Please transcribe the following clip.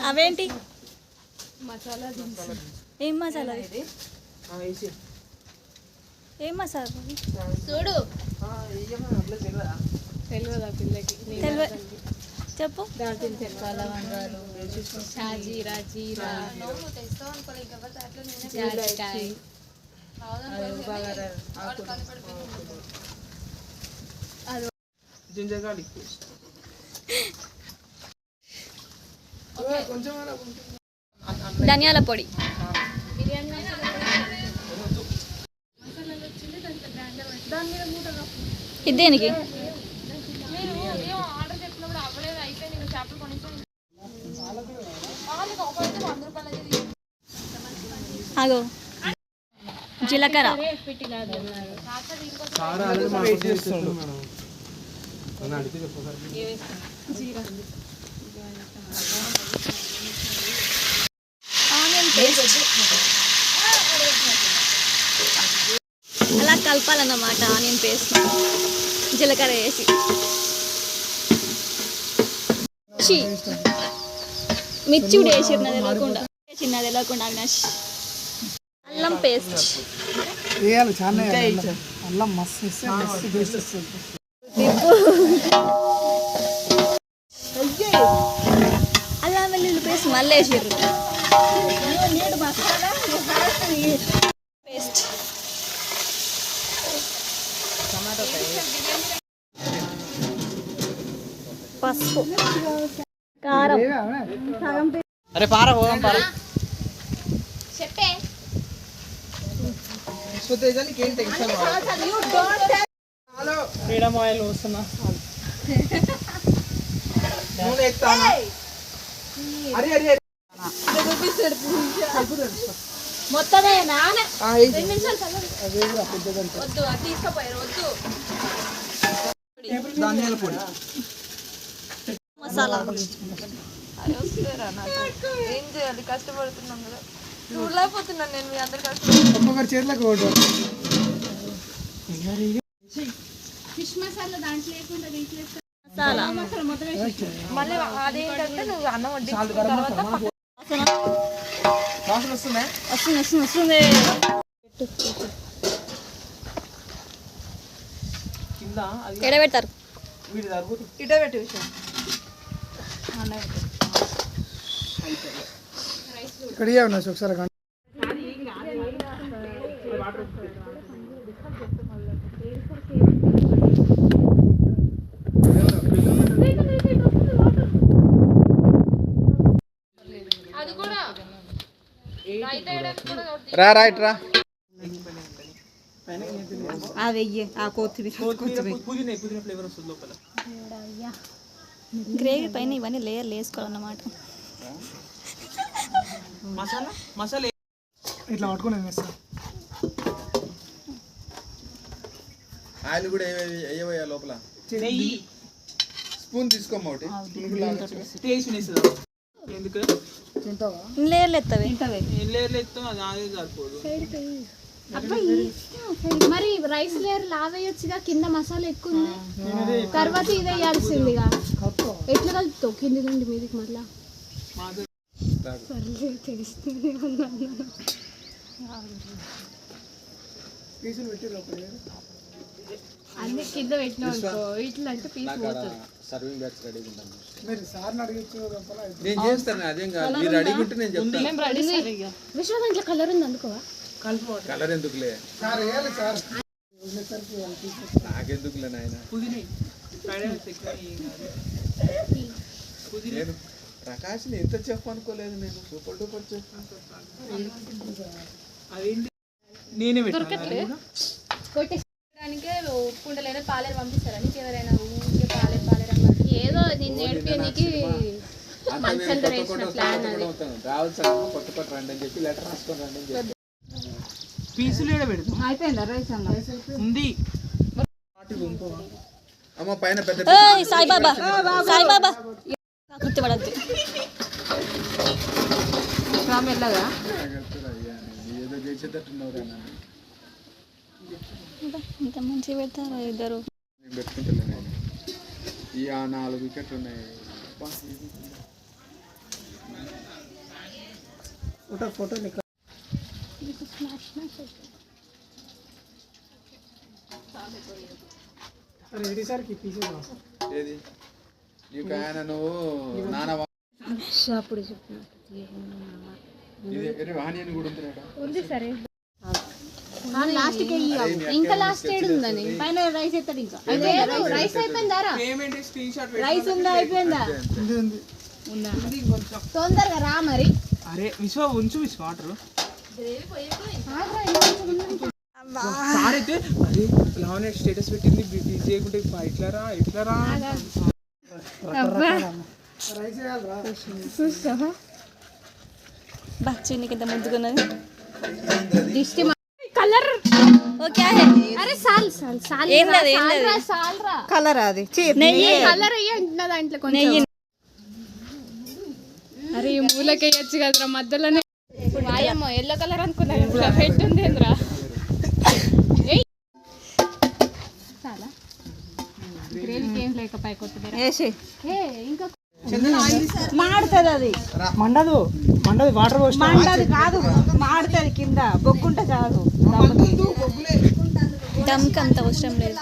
అవేంటి మసాలా? ఏం మసాలా? ఏం మసాలా చూడు. తెలియదా పిల్లకి? చెప్పు. దాల్చిన చెక్క, లవంగాలు, షాజీరా, జీరా, జాజికాయ, జింజర్ గార్లిక్ పేస్ట్, ధనియాల పొడి, ఇది దేనికి? ఆగో జీలకర్ర, ఆనియన్ పేస్ట్ అలా కలపాలన్నమాట. ఆనియన్ పేస్ట్ జీలకర్ర వేసి మిర్చి కూడా వేసినది వెళ్ళకుండా అవినాష్. అల్లం పేస్ట్ వేయాలి, చాలా అల్లం మస్తు టేస్ట్ వస్తుంది. అల్లం వెల్లుల్లి పేస్ట్ మళ్ళీ వేసారు. పేస్ట్ పసుపు, కారం. అరే పారా పోదాం, పారా చెప్పే. ఏం టెన్షన్ ఫ్రీడమ్ ఆయిల్ వస్తున్నా. మొత్తమే ధనియాల పొడి, మసాలా. ఏం చేయాలి? కష్టపడుతున్నాం కదా, చూడలేకపోతున్నాను నేను. మీ అందరు కష్టపడుతున్నాను. ఒక్కొక్కరి చేతులకు ఫిష్ మసాలా దాంట్లో లేకుండా మసాలా మళ్ళీ అదేంటంటే నువ్వు అన్నం వడ్డించుకున్న తర్వాత వస్తుంది. ఎడబెడతారు. ఇట పెట్టి విషయం ఇక్కడ ఒకసారి అది కూడా రైట్ రా. గ్రేవీ పైన ఇవన్నీ లేయర్లు వేసుకోవాలన్నమాట. మసాలా ఇట్లా పట్టుకుని వేస్తాను. ఆయిల్ కూడా వేయవయ్యా లోపల. స్పూన్ తీసుకోమ్మ ఒకటి. ఎందుకు లేయర్లు ఎత్తవి మరి రైస్ లేయర్ లావేయొచ్చుగా, కింద మసాలా ఎక్కువ ఉంది, తర్వాత ఇది వేయాల్సిందిగా. ఎట్లా కలుపుతావు కింది నుండి మీదికి? మళ్ళా అన్ని కింద పెట్టినావు ఇట్లా అంటే పీస్ పోతుంది. సర్వింగ్ బ్యాగ్స్ రెడీగా ఉంటాను. మీరు సార్ని అడిగచ్చు. నేను చేస్తాను, అదేం కాదు. మీరు అడిగితే నేను చెప్తాను. విశ్వ దాంట్లో కలర్ ఉంది అందుకోవా? కలర్ ఎందుకులే, సార్ వేయాలి సార్. నాకెందుకులే నాయన. నేను ప్రకాష్ని ఎంత చెఫ్ అనుకోలేదు. నేను సూపర్ డూపర్ చెఫ్. నేనే కొట్టేదానికే కుండలైనా పాలేరు పంపిస్తారా నీకు? ఎవరైనా ఊరికే పాలేరు అన్నమాట ఏదో నేను నేర్పేనికి మంచి వేసిన ప్లాన్ అది. కొత్త కొత్త రండి అని చెప్పి లెటర్ రాసుకొని రండి అని చెప్పి పీసులు పెడతాం. అయిపోయిందా రైస్ అన్న? ఉంది అమ్మ పైన పెద్ద సాయిబాబా గుర్తుపడద్దు. మెల్లగా ఏదో చేసేటట్టున్నారు. ఇంత మంచిగా పెడతారు ఇద్దరు. నేను పెట్టుకుంటలే నేను ఈ 4 వికెట్లు ఉన్నాయి. అబ్బా, ఇది. ఫోటో లెక్క అరే ఏడి సార్ కి పీసే ఏది నీకు ఆయన నువ్వు నాన్న అప్పుడు చెప్పిన ఇది అరే వాణి అని కూడా ఉంది రేడా. ఉంది సరే లాస్ట్ కి ఇంకా లాస్ట్ ఏడు ఉందని పైన రైస్ ఎత్తాడు ఇంకా రైస్ అయిపోయిందారా పేమెంట్ స్క్రీన్ షాట్ రైస్ ఉందా అయిపోయిందా ఉందా తొందరగా రా మరి అరే విశ్వ ఉంచు విశ్వ వాటర్ సార్ అయితే అరే లావణ్య స్టేటస్ పెట్టింది బిజీ చేయకుంటే ఇట్లా రా రైస్ చేయాలరా చూస్తావా బా చిన్నికి ఎంత ముద్దుకున్నది దిష్టి కలర్ ఓ క్యా హై అరే సాల్ సాల్ సాల్ ఏంది అది, ఏంది అది? సాల్ రా కలర్ అది నెయ్యి కలర్ అయ్యి అంటున్నా దాంట్లో కొంచెం అరే ఈ మూలకి వేయచ్చు కదరా మధ్యలోనే వాయమ్మో ఎల్లో కలర్ అనుకున్నా పెట్టుంది ఏంద్రా చాలా గ్రేవీకి ఏం లేకపోయి కొత్తది వేసి ఇంకా మాడుతుంది అది మండదు వాటర్ పోసి మండది కాదు మాడుతుంది కింద బొగ్గుంటే చాలు దమ్కి అంత అవసరం లేదు